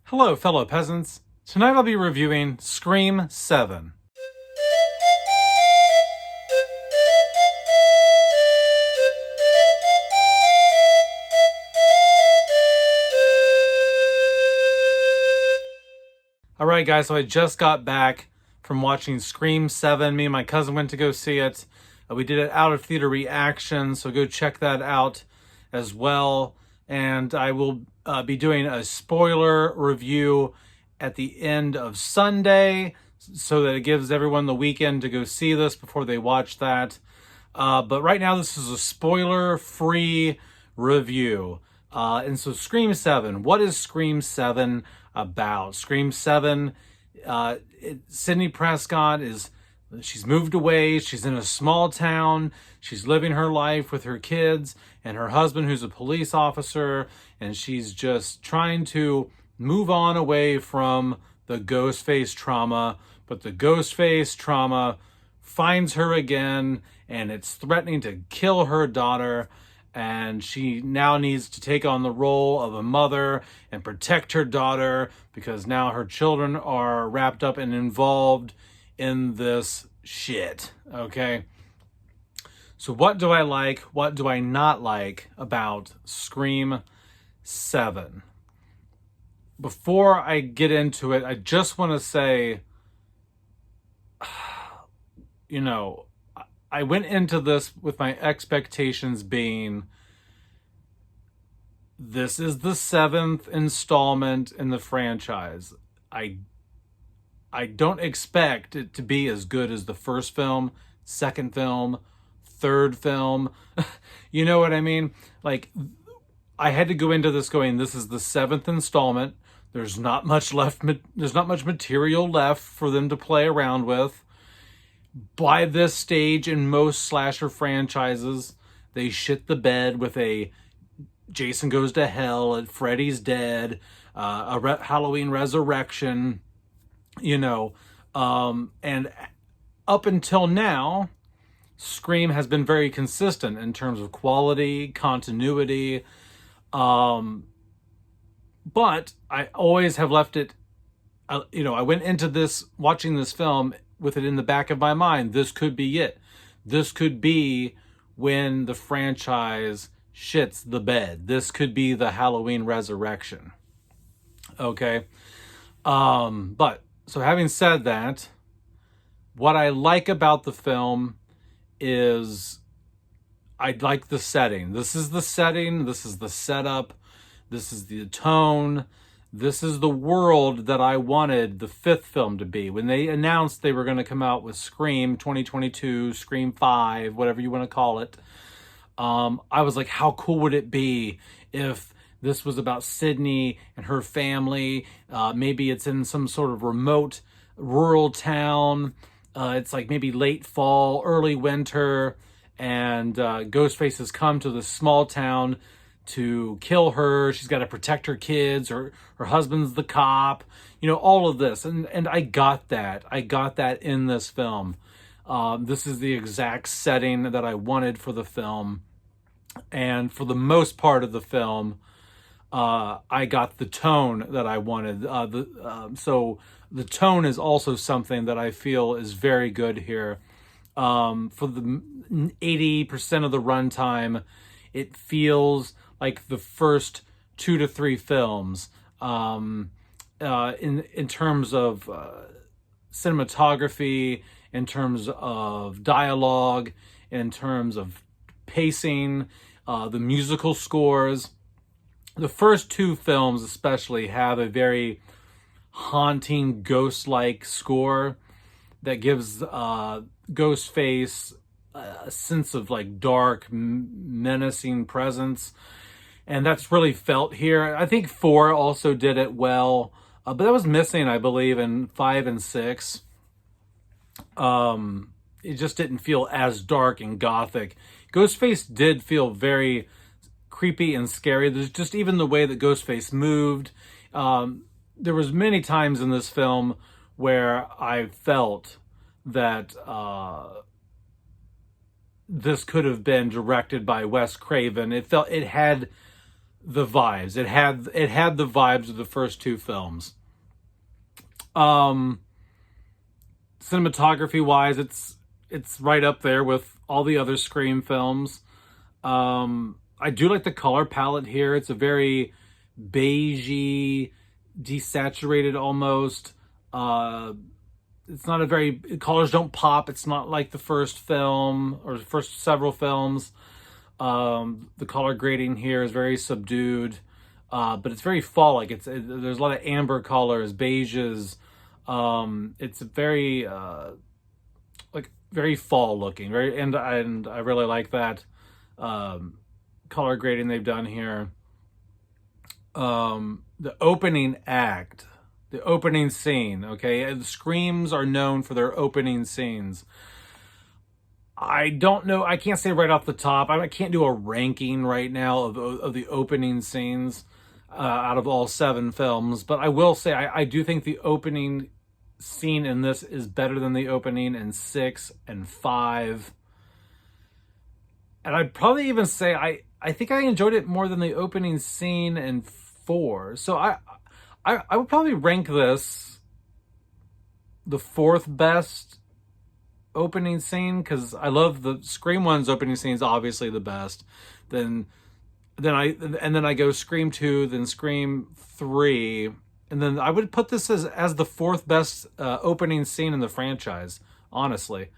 Hello, fellow peasants. Tonight I'll be reviewing Scream 7. Alright guys, so I just got back from watching Scream 7. Me and my cousin went to go see it. We did an out of theater reaction, so go check that out as well. And I will be doing a spoiler review at the end of Sunday so that it gives everyone the weekend to go see this before they watch that. But right now, this is a spoiler-free review. And so Scream 7, what is Scream 7 about? Scream 7, Sidney Prescott she's moved away. She's in a small town. She's living her life with her kids and her husband, who's a police officer. And she's just trying to move on away from the Ghostface trauma. But the Ghostface trauma finds her again, and it's threatening to kill her daughter. And she now needs to take on the role of a mother and protect her daughter because now her children are wrapped up and involved in this shit, okay? So what do I like? What do I not like about Scream 7? Before I get into it, I just want to say, you know, I went into this with my expectations being, this is the 7th installment in the franchise. I don't expect it to be as good as the first film, second film, third film. You know what I mean? Like, I had to go into this going, this is the 7th installment. There's not much left. There's not much material left for them to play around with. By this stage in most slasher franchises, they shit the bed with a Jason Goes to Hell, Freddy's Dead, Halloween Resurrection, you know. And up until now, Scream has been very consistent in terms of quality, continuity. But I always have left it, I went into this, watching this film, with it in the back of my mind. This could be it. This could be when the franchise shits the bed. This could be the Halloween Resurrection. Okay. But, so having said that, what I like about the film is I like the setting. This is the setting. This is the setup. This is the tone. This is the world that I wanted the 5th film to be. When they announced they were going to come out with Scream 2022, Scream 5, whatever you want to call it, I was like, how cool would it be if this was about Sydney and her family? Maybe it's in some sort of remote rural town. It's like maybe late fall, early winter, and Ghostface has come to this small town to kill her. She's got to protect her kids. Her husband's the cop. You know, all of this. And I got that. I got that in this film. This is the exact setting that I wanted for the film. And for the most part of the film, I got the tone that I wanted. So the tone is also something that I feel is very good here. For the 80% of the runtime, it feels like the first 2 to 3 films, in terms of cinematography, in terms of dialogue, in terms of pacing, the musical scores. The first 2 films especially have a very haunting, ghost-like score that gives Ghostface a sense of like dark, menacing presence. And that's really felt here. I think 4 also did it well, but that was missing, I believe, in 5 and 6. It just didn't feel as dark and gothic. Ghostface did feel very creepy and scary. There's just even the way that Ghostface moved. There was many times in this film where I felt that this could have been directed by Wes Craven. It had the vibes. It had the vibes of the first two films. Um, Cinematography wise, it's right up there with all the other Scream films. I do like the color palette here. It's a very beigey, desaturated almost. It's not a very colors don't pop. It's not like the first film or the first several films. The color grading here is very subdued, but it's very fall-like. There's a lot of amber colors, beiges. It's very like very fall looking, very and I really like that color grading they've done here. The opening act, the opening scene. Okay, the Screams are known for their opening scenes. I don't know. I can't say right off the top. I can't do a ranking right now of the opening scenes out of all seven films. But I will say I do think the opening scene in this is better than the opening in 6 and 5. And I'd probably even say I think I enjoyed it more than the opening scene in 4. So I would probably rank this the fourth best opening scene, because I love the Scream 1's opening scene is obviously the best. Then I go Scream 2, then Scream 3, and then I would put this as the fourth best opening scene in the franchise, honestly.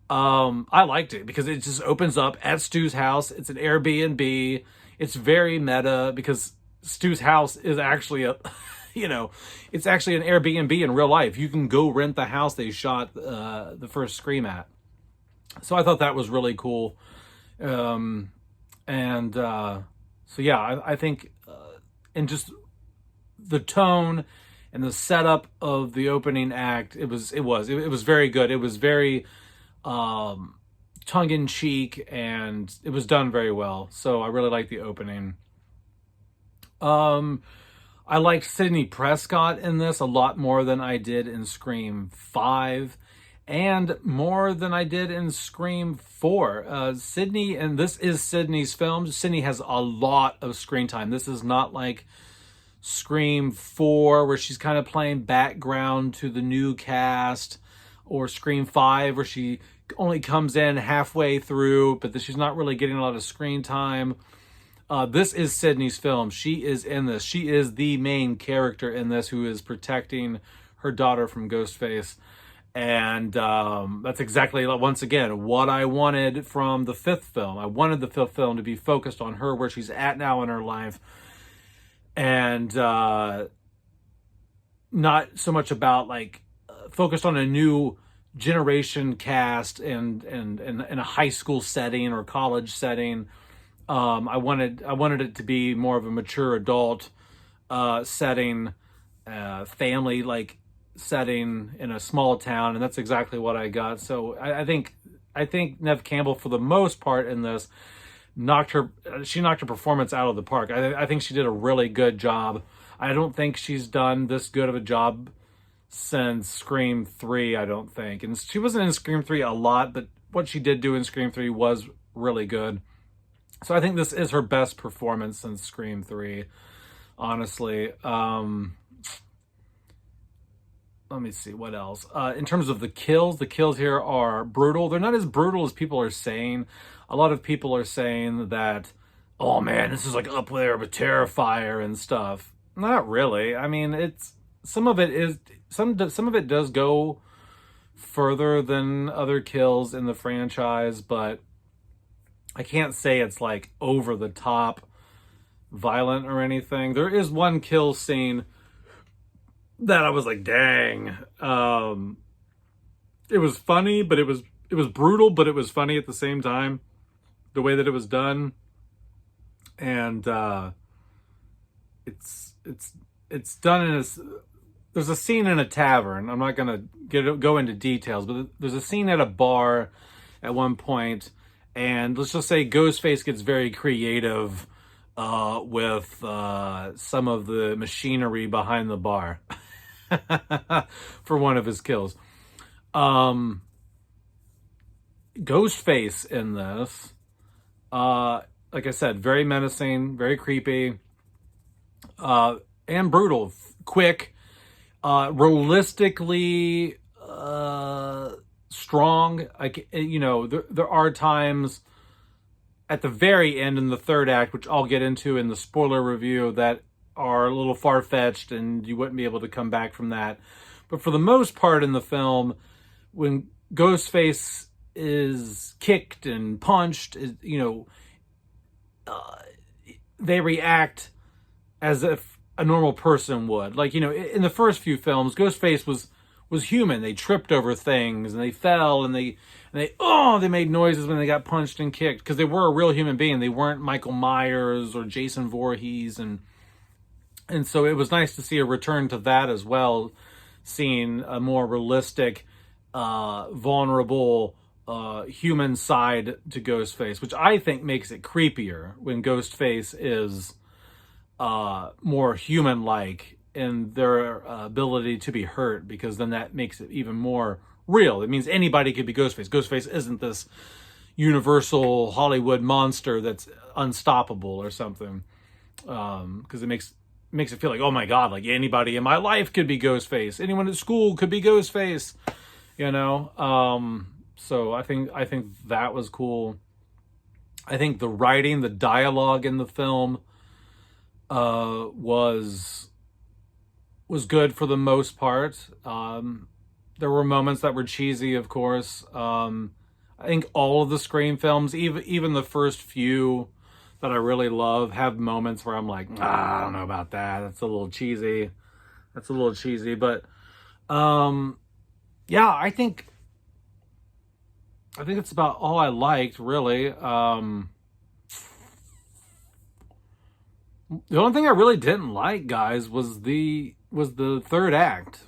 I liked it because it just opens up at Stu's house. It's an Airbnb. It's very meta because Stu's house is actually a it's actually an Airbnb in real life. You can go rent the house they shot the first Scream at. So I thought that was really cool. So yeah, I think, and just the tone and the setup of the opening act, it was very good. It was very tongue in cheek, and it was done very well. So I really liked the opening. I liked Sidney Prescott in this a lot more than I did in Scream 5 and more than I did in Scream 4. Sidney, and this is Sidney's film. Sidney has a lot of screen time. This is not like Scream 4 where she's kind of playing background to the new cast, or Scream 5 where she only comes in halfway through, but she's not really getting a lot of screen time. This is Sidney's film. She is in this. She is the main character in this, who is protecting her daughter from Ghostface. And that's exactly, once again, what I wanted from the fifth film. I wanted the fifth film to be focused on her, where she's at now in her life. And not so much about focused on a new generation cast and in a high school setting or college setting. I wanted it to be more of a mature adult setting, family setting in a small town, and that's exactly what I got. So I think Neve Campbell, for the most part in this, knocked her performance out of the park. I think she did a really good job. I don't think she's done this good of a job since Scream 3, I don't think. And she wasn't in Scream 3 a lot, but what she did do in Scream 3 was really good. So I think this is her best performance since Scream 3, honestly. Let me see, what else? In terms of the kills here are brutal. They're not as brutal as people are saying. A lot of people are saying that, oh man, this is up there with Terrifier and stuff. Not really. I mean, some of it does go further than other kills in the franchise, but I can't say it's over the top violent or anything. There is one kill scene that I was like, dang. It was funny, but it was brutal, but it was funny at the same time, the way that it was done. And it's done in there's a scene in a tavern. I'm not gonna go into details, but there's a scene at a bar at one point, and let's just say Ghostface gets very creative with some of the machinery behind the bar for one of his kills. Ghostface in this, like I said, very menacing, very creepy. and brutal, quick, realistically strong. Like, you know, there are times at the very end in the third act, which I'll get into in the spoiler review, that are a little far-fetched and you wouldn't be able to come back from that. But for the most part in the film, when Ghostface is kicked and punched, you know, they react as if a normal person would. Like, you know, in the first few films, Ghostface was human. They tripped over things and they fell and they made noises when they got punched and kicked because they were a real human being. They weren't Michael Myers or Jason Voorhees, and so it was nice to see a return to that as well, seeing a more realistic, vulnerable, human side to Ghostface, which I think makes it creepier when Ghostface is more human-like in their ability to be hurt, because then that makes it even more real. It means anybody could be Ghostface. Ghostface isn't this universal Hollywood monster that's unstoppable or something, because it makes it feel like, oh my god, like anybody in my life could be Ghostface. Anyone at school could be Ghostface, you know. So I think that was cool. I think the writing, the dialogue in the film was good for the most part. There were moments that were cheesy, of course. I think all of the Scream films, even the first few that I really love, have moments where I'm like, I don't know about that. That's a little cheesy. But yeah, I think it's about all I liked, really. The only thing I really didn't like, guys, was the third act.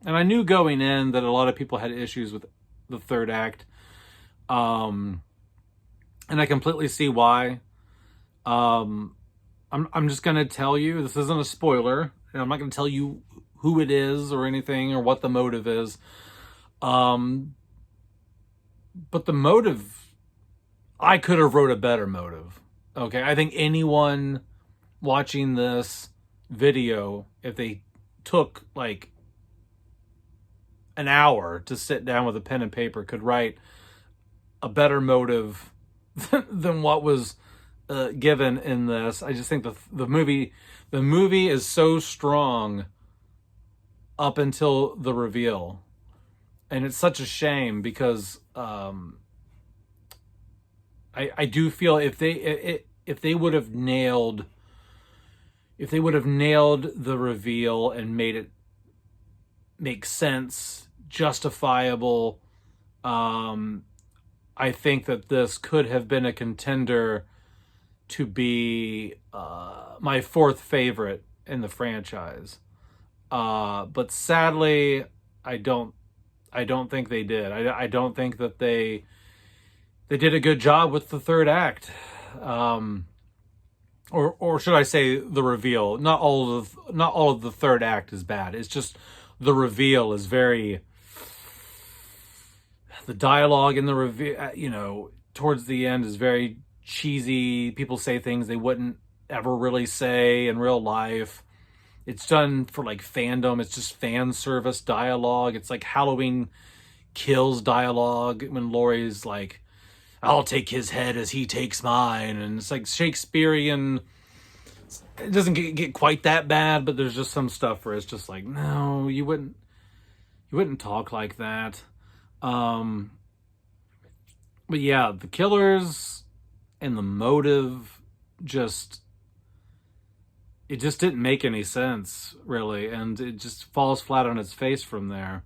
And I knew going in that a lot of people had issues with the third act. And I completely see why. I'm just gonna tell you, this isn't a spoiler, and I'm not gonna tell you who it is or anything or what the motive is. But the motive, I could have wrote a better motive. Okay, I think anyone watching this video, if they took like an hour to sit down with a pen and paper, could write a better motive than what was given in this. I just think the movie is so strong up until the reveal, and it's such a shame because I do feel if they would have nailed the reveal and made it make sense, justifiable, I think that this could have been a contender to be my fourth favorite in the franchise. But sadly, I don't think they did. I don't think that they did a good job with the third act. Or should I say the reveal? Not all of the third act is bad. It's just the reveal is very. The dialogue in the reveal, you know, towards the end is very cheesy. People say things they wouldn't ever really say in real life. It's done for like fandom. It's just fan service dialogue. It's like Halloween Kills dialogue when Laurie's like, I'll take his head as he takes mine. And it's like Shakespearean. It doesn't get quite that bad, but there's just some stuff where it's just like, no, you wouldn't talk like that. But yeah, the killers and the motive it just didn't make any sense, really, and it just falls flat on its face from there.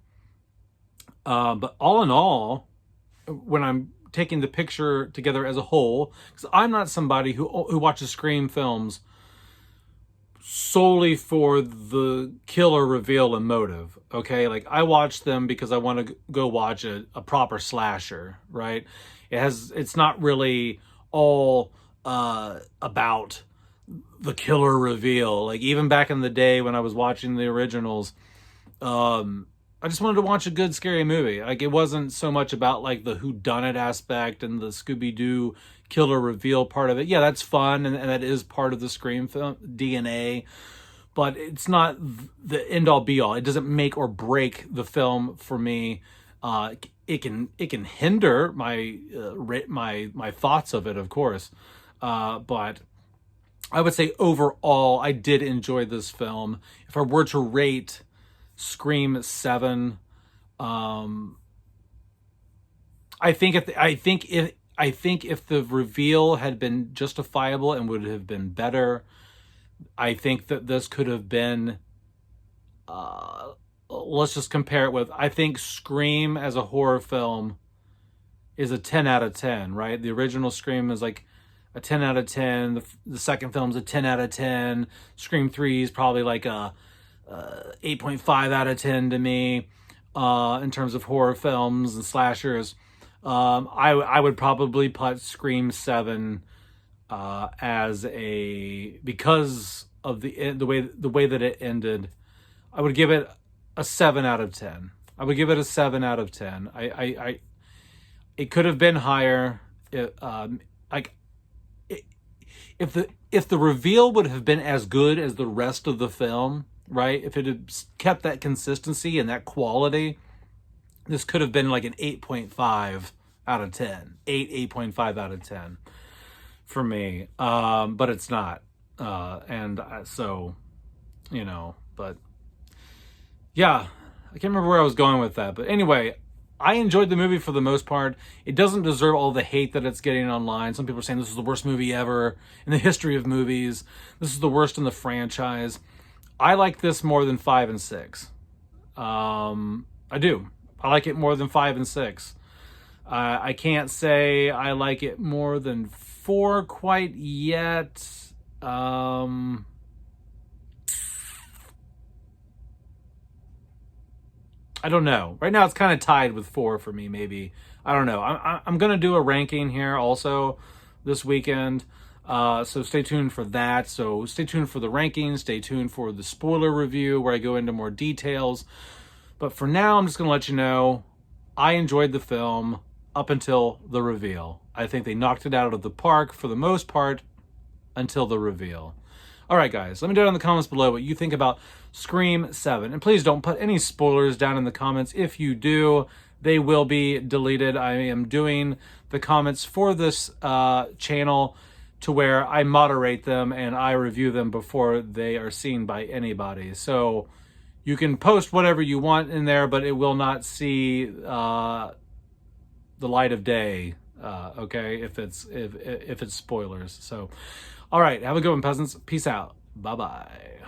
But all in all, when I'm taking the picture together as a whole, because I'm not somebody who watches Scream films solely for the killer reveal and motive, okay? Like, I watch them because I want to go watch a proper slasher, right? It's not really all about the killer reveal. Like, even back in the day when I was watching the originals, I just wanted to watch a good scary movie. Like, it wasn't so much about like the whodunit aspect and the Scooby-Doo killer reveal part of it. Yeah, that's fun, and that is part of the Scream film DNA, but it's not the end all be all. It doesn't make or break the film for me. It can hinder my thoughts of it, of course, but I would say overall I did enjoy this film. If I were to rate Scream 7, um, I think if the reveal had been justifiable and would have been better, I think that this could have been. Let's just compare it with. I think Scream as a horror film is a 10 out of 10. Right, the original Scream is like a 10 out of 10. The second film's a 10 out of 10. Scream 3 is probably like a 8.5 out of 10 to me, in terms of horror films and slashers. I would probably put Scream 7 as a, because of the way that it ended, I would give it a 7 out of 10. I would give it a 7 out of 10. It could have been higher. Like, if the reveal would have been as good as the rest of the film, right? If it had kept that consistency and that quality, this could have been like an 8.5 out of 10. 8.5 out of 10 for me. But it's not. So, but yeah, I can't remember where I was going with that. But anyway, I enjoyed the movie for the most part. It doesn't deserve all the hate that it's getting online. Some people are saying this is the worst movie ever in the history of movies. This is the worst in the franchise. I like this more than 5 and 6. I do. I like it more than 5 and 6. I can't say I like it more than 4 quite yet. I don't know. Right now it's kind of tied with 4 for me, maybe. I don't know. I'm going to do a ranking here also this weekend. So stay tuned for that. So stay tuned for the rankings. Stay tuned for the spoiler review where I go into more details. But for now, I'm just going to let you know I enjoyed the film up until the reveal. I think they knocked it out of the park for the most part until the reveal. All right, guys, let me know in the comments below what you think about Scream 7. And please don't put any spoilers down in the comments. If you do, they will be deleted. I am doing the comments for this channel to where I moderate them and I review them before they are seen by anybody. So you can post whatever you want in there, but it will not see the light of day, okay, if it's spoilers. So, all right, have a good one, peasants. Peace out. Bye-bye.